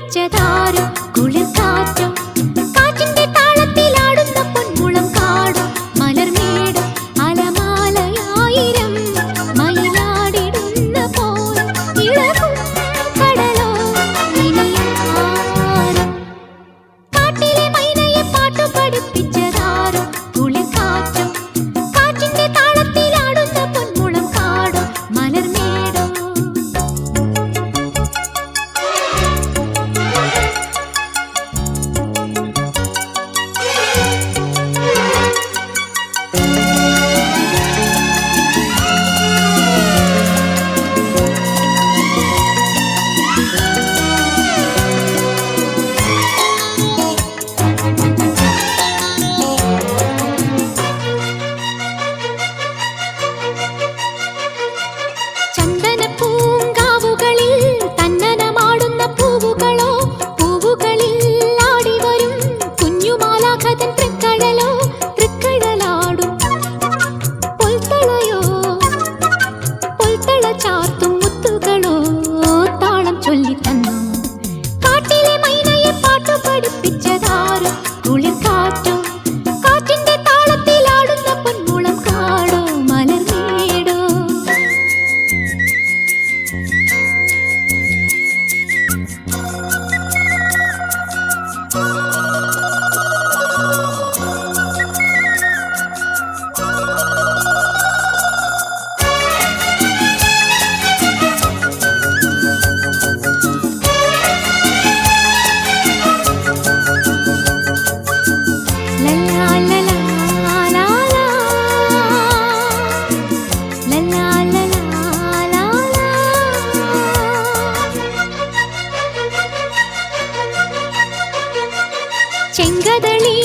പഠിപ്പിച്ചതാരോ കുളിർക്കാറ്റോ കാറ്റിന്റെ താളത്തിലാടുന്ന പൊന്മുളം കാടോ മലർമേടോ അലമാലയായിരം മയിലാടിടുന്ന പോൽ ഇളകും കടലോ ഇനിയാരോ കാട്ടിലെ മൈനയെ പാട്ടു പഠിപ്പിച്ചതാരോ കുളിർക്കാറ്റോ കാറ്റിന്റെ താളത്തിലാടുന്ന പൊന്മുളം കാടോ മലർമേടോ ചന്ദനപ്പൂങ്കാവുകളിൽ തന്നനമാടുന്ന പൂവുകളോ പൂവുകളിൽ ആടിവരും കുഞ്ഞുമാലാഖതൻ തൃക്കഴലോ തൃക്കഴലാടും പൊൽത്തളയോ പൊൽത്തള ചാർത്തും മുത്തുകളോ താളം ചൊല്ലിത്തന്നു കാട്ടിലെ മൈനയെ പാട്ടു പഠിപ്പിച്ചതാരോ കുളിർക്കാറ്റോ കാറ്റിന്റെ താളത്തിലാടുന്ന പൊന്മുളം കാടോ മലർമേടോ ലലാ ലലാ ലാലാ ലലാ ലലാ ലാലാ ചെങ്കദളി